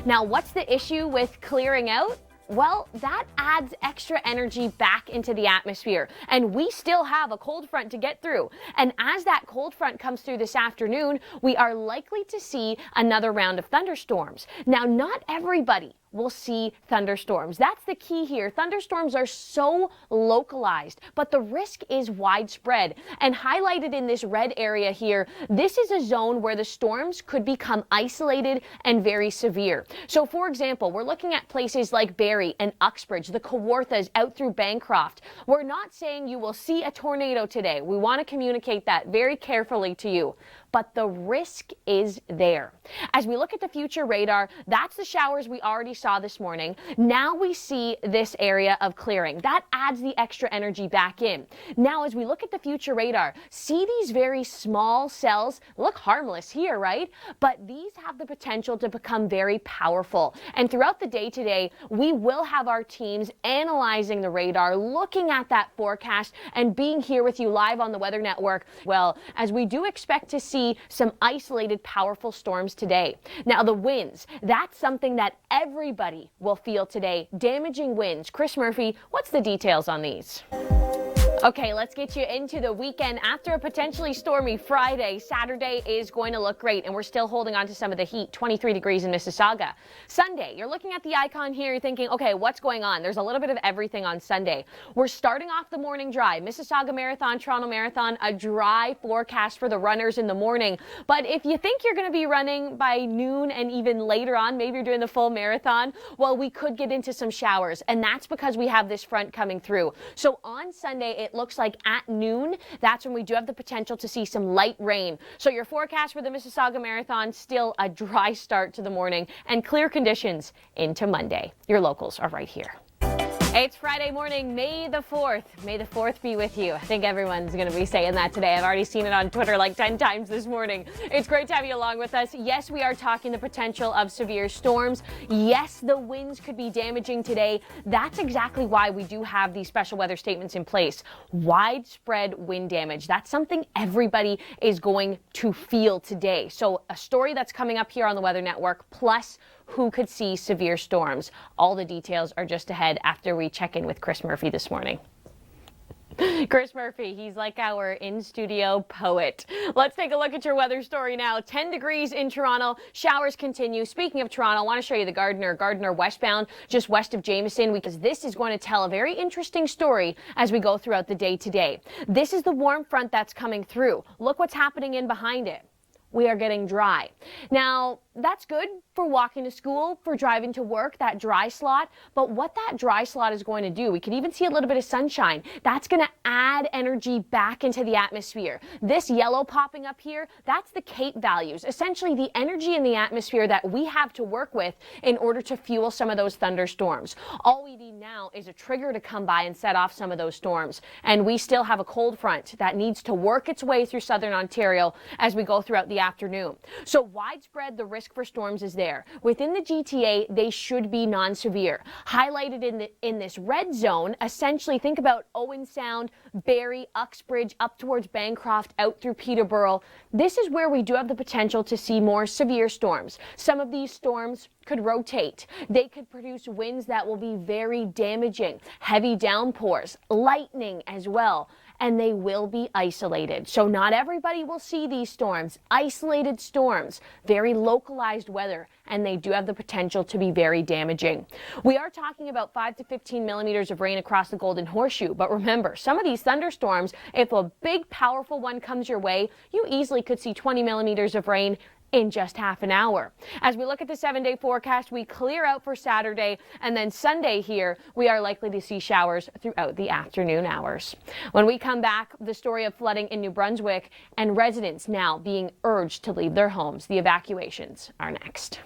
Now, what's the issue with clearing out? Well, that adds extra energy back into the atmosphere, and we still have a cold front to get through. And as that cold front comes through this afternoon, we are likely to see another round of thunderstorms. Now, not everybody will see thunderstorms. That's the key here. Thunderstorms are so localized, but the risk is widespread. And highlighted in this red area here, this is a zone where the storms could become isolated and very severe. So for example, we're looking at places like Barrie and Uxbridge, the Kawarthas out through Bancroft. We're not saying you will see a tornado today. We want to communicate that very carefully to you. But the risk is there. As we look at the future radar, that's the showers we already saw this morning. Now we see this area of clearing. That adds the extra energy back in. Now, as we look at the future radar, see these very small cells look harmless here, right? But these have the potential to become very powerful. And throughout the day today, we will have our teams analyzing the radar, looking at that forecast, and being here with you live on the Weather Network. Well, as we do expect to see some isolated powerful storms today. Now the winds, that's something that everybody will feel today. Damaging winds. Chris Murphy, what's the details on these? Okay, let's get you into the weekend. After a potentially stormy Friday, Saturday is going to look great, and we're still holding on to some of the heat, 23 degrees in Mississauga. Sunday, you're looking at the icon here, you're thinking, okay, what's going on? There's a little bit of everything on Sunday. We're starting off the morning dry. Mississauga Marathon, Toronto Marathon, a dry forecast for the runners in the morning. But if you think you're going to be running by noon and even later on, maybe you're doing the full marathon, well, we could get into some showers, and that's because we have this front coming through. So on Sunday, it looks like at noon, that's when we do have the potential to see some light rain. So your forecast for the Mississauga Marathon, still a dry start to the morning and clear conditions into Monday. Your locals are right here. It's Friday morning, May the 4th. May the 4th be with you. I think everyone's going to be saying that today. I've already seen it on Twitter like 10 times this morning. It's great to have you along with us. Yes, we are talking the potential of severe storms. Yes, the winds could be damaging today. That's exactly why we do have these special weather statements in place. Widespread wind damage. That's something everybody is going to feel today. So a story that's coming up here on the Weather Network, plus who could see severe storms. All the details are just ahead after we check in with Chris Murphy this morning. Chris Murphy, he's like our in-studio poet. Let's take a look at your weather story now. 10 degrees in Toronto. Showers continue. Speaking of Toronto, I want to show you the Gardiner westbound, just west of Jameson, because this is going to tell a very interesting story as we go throughout the day today. This is the warm front that's coming through. Look what's happening in behind it. We are getting dry. Now, that's good for walking to school, for driving to work, that dry slot. But what that dry slot is going to do, we can even see a little bit of sunshine. That's going to add energy back into the atmosphere. This yellow popping up here, that's the CAPE values, essentially the energy in the atmosphere that we have to work with in order to fuel some of those thunderstorms. All we need now is a trigger to come by and set off some of those storms. And we still have a cold front that needs to work its way through southern Ontario as we go throughout the afternoon. So widespread, the risk for storms is there. Within the GTA, they should be non-severe. Highlighted in this red zone, essentially think about Owen Sound, Barrie, Uxbridge, up towards Bancroft, out through Peterborough. This is where we do have the potential to see more severe storms. Some of these storms could rotate. They could produce winds that will be very damaging, heavy downpours, lightning as well. And they will be isolated. So not everybody will see these storms. Isolated storms, very localized weather, and they do have the potential to be very damaging. We are talking about 5 to 15 millimeters of rain across the Golden Horseshoe, but remember, some of these thunderstorms, if a big powerful one comes your way, you easily could see 20 millimeters of rain in just half an hour. As we look at the 7-day forecast, we clear out for Saturday, and then Sunday here, we are likely to see showers throughout the afternoon hours. When we come back, the story of flooding in New Brunswick and residents now being urged to leave their homes. The evacuations are next.